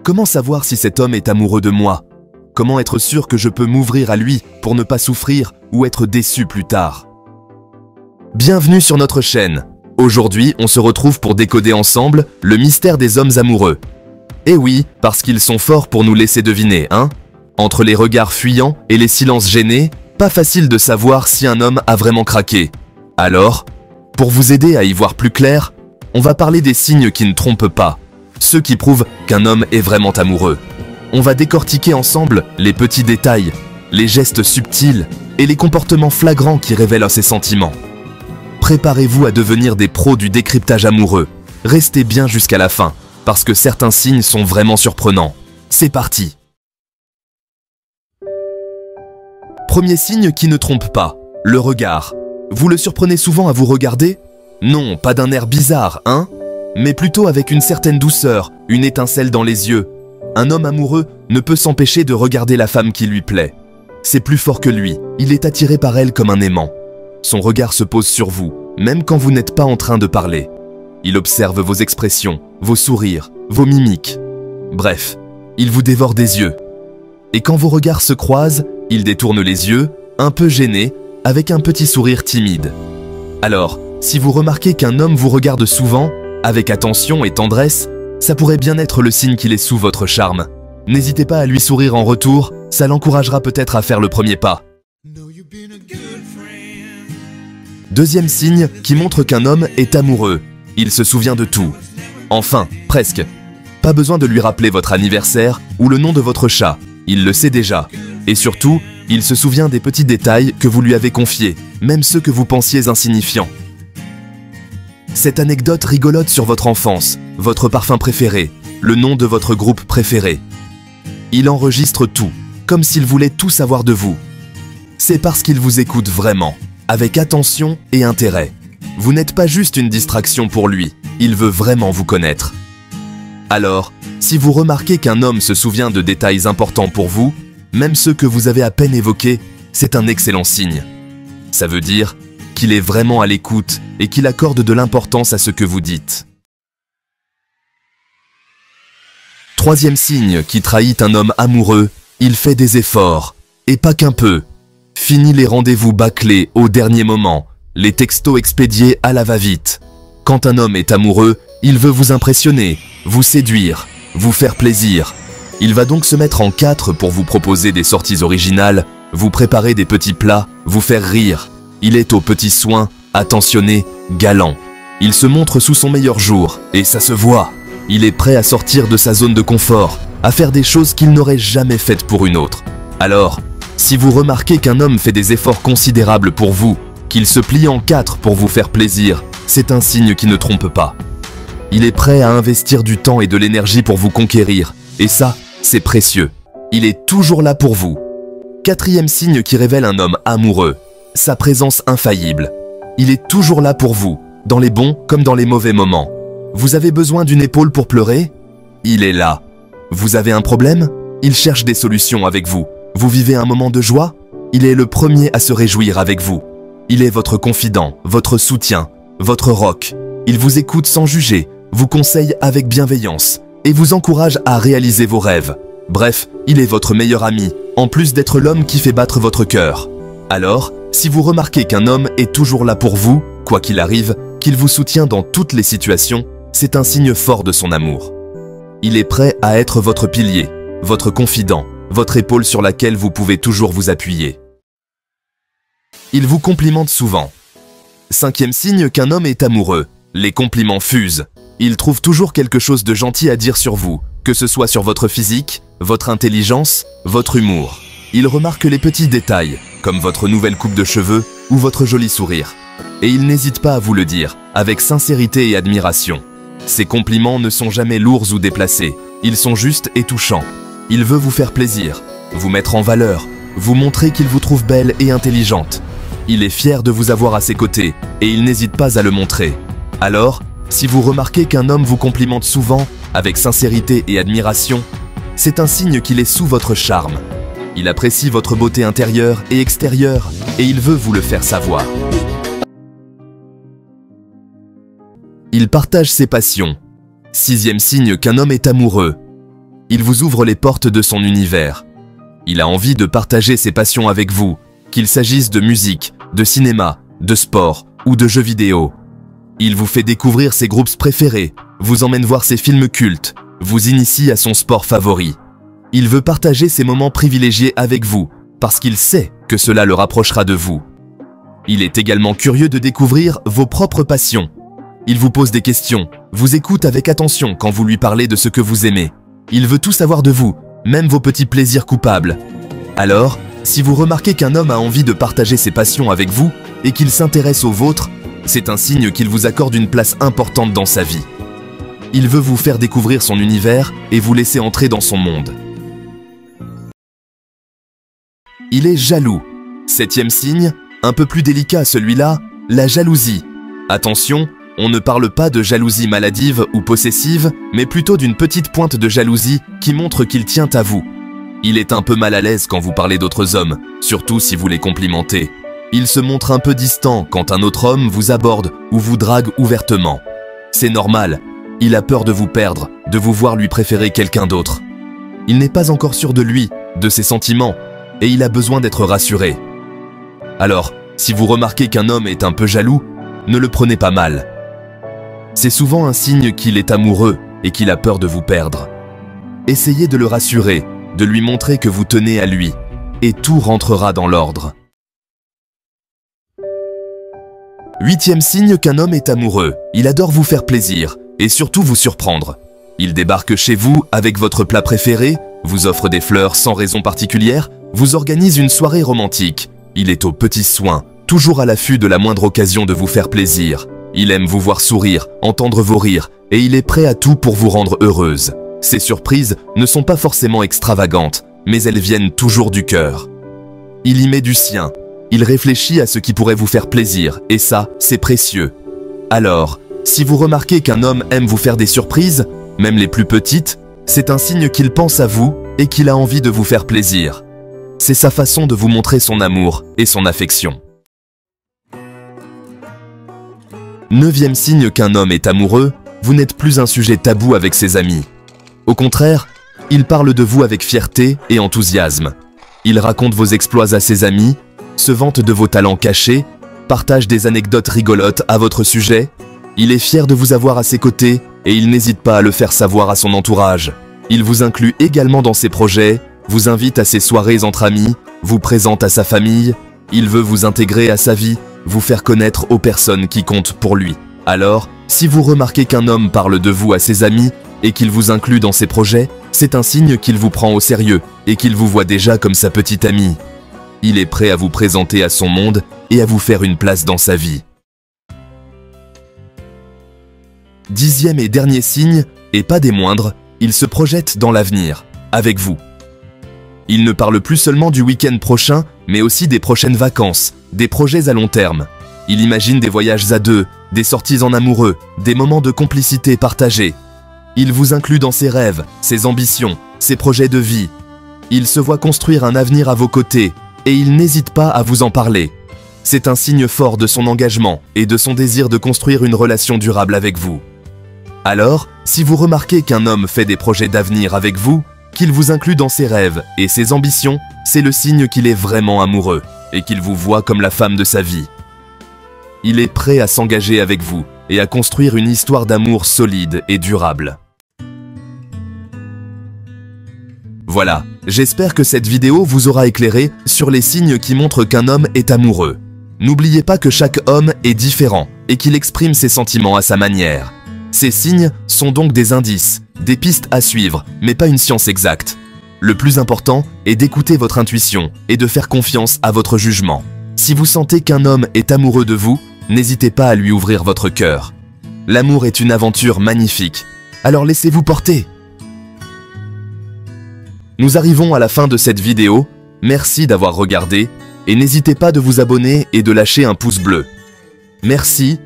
Comment savoir si cet homme est amoureux de moi? Comment être sûr que je peux m'ouvrir à lui pour ne pas souffrir ou être déçu plus tard? Bienvenue sur notre chaîne. Aujourd'hui, on se retrouve pour décoder ensemble le mystère des hommes amoureux. Et oui, parce qu'ils sont forts pour nous laisser deviner, hein? Entre les regards fuyants et les silences gênés, pas facile de savoir si un homme a vraiment craqué. Alors, pour vous aider à y voir plus clair, on va parler des signes qui ne trompent pas, ceux qui prouvent qu'un homme est vraiment amoureux. On va décortiquer ensemble les petits détails, les gestes subtils et les comportements flagrants qui révèlent ses sentiments. Préparez-vous à devenir des pros du décryptage amoureux. Restez bien jusqu'à la fin, parce que certains signes sont vraiment surprenants. C'est parti! Premier signe qui ne trompe pas, le regard. Vous le surprenez souvent à vous regarder? Non, pas d'un air bizarre, hein? Mais plutôt avec une certaine douceur, une étincelle dans les yeux. Un homme amoureux ne peut s'empêcher de regarder la femme qui lui plaît. C'est plus fort que lui, il est attiré par elle comme un aimant. Son regard se pose sur vous, même quand vous n'êtes pas en train de parler. Il observe vos expressions, vos sourires, vos mimiques. Bref, il vous dévore des yeux. Et quand vos regards se croisent, il détourne les yeux, un peu gêné, avec un petit sourire timide. Alors, si vous remarquez qu'un homme vous regarde souvent, avec attention et tendresse, ça pourrait bien être le signe qu'il est sous votre charme. N'hésitez pas à lui sourire en retour, ça l'encouragera peut-être à faire le premier pas. Deuxième signe qui montre qu'un homme est amoureux. Il se souvient de tout. Enfin, presque. Pas besoin de lui rappeler votre anniversaire ou le nom de votre chat. Il le sait déjà. Et surtout, il se souvient des petits détails que vous lui avez confiés, même ceux que vous pensiez insignifiants. Cette anecdote rigolote sur votre enfance, votre parfum préféré, le nom de votre groupe préféré. Il enregistre tout, comme s'il voulait tout savoir de vous. C'est parce qu'il vous écoute vraiment, avec attention et intérêt. Vous n'êtes pas juste une distraction pour lui, il veut vraiment vous connaître. Alors, si vous remarquez qu'un homme se souvient de détails importants pour vous, même ceux que vous avez à peine évoqués, c'est un excellent signe. Ça veut dire qu'il est vraiment à l'écoute et qu'il accorde de l'importance à ce que vous dites. Troisième signe qui trahit un homme amoureux, il fait des efforts, et pas qu'un peu. Fini les rendez-vous bâclés au dernier moment, les textos expédiés à la va-vite. Quand un homme est amoureux, il veut vous impressionner, vous séduire, vous faire plaisir. Il va donc se mettre en quatre pour vous proposer des sorties originales, vous préparer des petits plats, vous faire rire. Il est aux petits soins, attentionné, galant. Il se montre sous son meilleur jour, et ça se voit. Il est prêt à sortir de sa zone de confort, à faire des choses qu'il n'aurait jamais faites pour une autre. Alors, si vous remarquez qu'un homme fait des efforts considérables pour vous, qu'il se plie en quatre pour vous faire plaisir, c'est un signe qui ne trompe pas. Il est prêt à investir du temps et de l'énergie pour vous conquérir, et ça, c'est précieux. Il est toujours là pour vous. Quatrième signe qui révèle un homme amoureux, sa présence infaillible. Il est toujours là pour vous, dans les bons comme dans les mauvais moments. Vous avez besoin d'une épaule pour pleurer? Il est là. Vous avez un problème? Il cherche des solutions avec vous. Vous vivez un moment de joie? Il est le premier à se réjouir avec vous. Il est votre confident, votre soutien, votre rock. Il vous écoute sans juger, vous conseille avec bienveillance et vous encourage à réaliser vos rêves. Bref, il est votre meilleur ami, en plus d'être l'homme qui fait battre votre cœur. Alors, si vous remarquez qu'un homme est toujours là pour vous, quoi qu'il arrive, qu'il vous soutient dans toutes les situations, c'est un signe fort de son amour. Il est prêt à être votre pilier, votre confident, votre épaule sur laquelle vous pouvez toujours vous appuyer. Il vous complimente souvent. Cinquième signe qu'un homme est amoureux, les compliments fusent. Il trouve toujours quelque chose de gentil à dire sur vous, que ce soit sur votre physique, votre intelligence, votre humour. Il remarque les petits détails, comme votre nouvelle coupe de cheveux ou votre joli sourire. Et il n'hésite pas à vous le dire, avec sincérité et admiration. Ces compliments ne sont jamais lourds ou déplacés, ils sont justes et touchants. Il veut vous faire plaisir, vous mettre en valeur, vous montrer qu'il vous trouve belle et intelligente. Il est fier de vous avoir à ses côtés et il n'hésite pas à le montrer. Alors, si vous remarquez qu'un homme vous complimente souvent, avec sincérité et admiration, c'est un signe qu'il est sous votre charme. Il apprécie votre beauté intérieure et extérieure et il veut vous le faire savoir. Il partage ses passions. Sixième signe qu'un homme est amoureux. il vous ouvre les portes de son univers. Il a envie de partager ses passions avec vous, qu'il s'agisse de musique, de cinéma, de sport ou de jeux vidéo. Il vous fait découvrir ses groupes préférés, vous emmène voir ses films cultes, vous initie à son sport favori. Il veut partager ses moments privilégiés avec vous, parce qu'il sait que cela le rapprochera de vous. Il est également curieux de découvrir vos propres passions. Il vous pose des questions, vous écoute avec attention quand vous lui parlez de ce que vous aimez. Il veut tout savoir de vous, même vos petits plaisirs coupables. Alors, si vous remarquez qu'un homme a envie de partager ses passions avec vous et qu'il s'intéresse aux vôtres, c'est un signe qu'il vous accorde une place importante dans sa vie. Il veut vous faire découvrir son univers et vous laisser entrer dans son monde. Il est jaloux. 7e signe, un peu plus délicat celui-là, la jalousie. Attention, on ne parle pas de jalousie maladive ou possessive, mais plutôt d'une petite pointe de jalousie qui montre qu'il tient à vous. Il est un peu mal à l'aise quand vous parlez d'autres hommes, surtout si vous les complimentez. Il se montre un peu distant quand un autre homme vous aborde ou vous drague ouvertement. C'est normal, il a peur de vous perdre, de vous voir lui préférer quelqu'un d'autre. Il n'est pas encore sûr de lui, de ses sentiments, et il a besoin d'être rassuré. Alors, si vous remarquez qu'un homme est un peu jaloux, ne le prenez pas mal. C'est souvent un signe qu'il est amoureux et qu'il a peur de vous perdre. Essayez de le rassurer, de lui montrer que vous tenez à lui, et tout rentrera dans l'ordre. 8e signe qu'un homme est amoureux, il adore vous faire plaisir, et surtout vous surprendre. Il débarque chez vous avec votre plat préféré, vous offre des fleurs sans raison particulière, vous organise une soirée romantique. Il est aux petits soins, toujours à l'affût de la moindre occasion de vous faire plaisir. Il aime vous voir sourire, entendre vos rires, et il est prêt à tout pour vous rendre heureuse. Ses surprises ne sont pas forcément extravagantes, mais elles viennent toujours du cœur. Il y met du sien. Il réfléchit à ce qui pourrait vous faire plaisir, et ça, c'est précieux. Alors, si vous remarquez qu'un homme aime vous faire des surprises, même les plus petites, c'est un signe qu'il pense à vous et qu'il a envie de vous faire plaisir. C'est sa façon de vous montrer son amour et son affection. 9e signe qu'un homme est amoureux, vous n'êtes plus un sujet tabou avec ses amis. Au contraire, il parle de vous avec fierté et enthousiasme. Il raconte vos exploits à ses amis, se vante de vos talents cachés, partage des anecdotes rigolotes à votre sujet. Il est fier de vous avoir à ses côtés et il n'hésite pas à le faire savoir à son entourage. Il vous inclut également dans ses projets, vous invite à ses soirées entre amis, vous présente à sa famille. Il veut vous intégrer à sa vie, vous faire connaître aux personnes qui comptent pour lui. Alors, si vous remarquez qu'un homme parle de vous à ses amis et qu'il vous inclut dans ses projets, c'est un signe qu'il vous prend au sérieux et qu'il vous voit déjà comme sa petite amie. Il est prêt à vous présenter à son monde et à vous faire une place dans sa vie. 10e et dernier signe, et pas des moindres, il se projette dans l'avenir, avec vous. Il ne parle plus seulement du week-end prochain, mais aussi des prochaines vacances, des projets à long terme. Il imagine des voyages à deux, des sorties en amoureux, des moments de complicité partagés. Il vous inclut dans ses rêves, ses ambitions, ses projets de vie. Il se voit construire un avenir à vos côtés, et il n'hésite pas à vous en parler. C'est un signe fort de son engagement et de son désir de construire une relation durable avec vous. Alors, si vous remarquez qu'un homme fait des projets d'avenir avec vous, qu'il vous inclut dans ses rêves et ses ambitions, c'est le signe qu'il est vraiment amoureux et qu'il vous voit comme la femme de sa vie. Il est prêt à s'engager avec vous et à construire une histoire d'amour solide et durable. Voilà, j'espère que cette vidéo vous aura éclairé sur les signes qui montrent qu'un homme est amoureux. N'oubliez pas que chaque homme est différent et qu'il exprime ses sentiments à sa manière. Ces signes sont donc des indices, des pistes à suivre, mais pas une science exacte. Le plus important est d'écouter votre intuition et de faire confiance à votre jugement. Si vous sentez qu'un homme est amoureux de vous, n'hésitez pas à lui ouvrir votre cœur. L'amour est une aventure magnifique, alors laissez-vous porter. Nous arrivons à la fin de cette vidéo, merci d'avoir regardé et n'hésitez pas de vous abonner et de lâcher un pouce bleu. Merci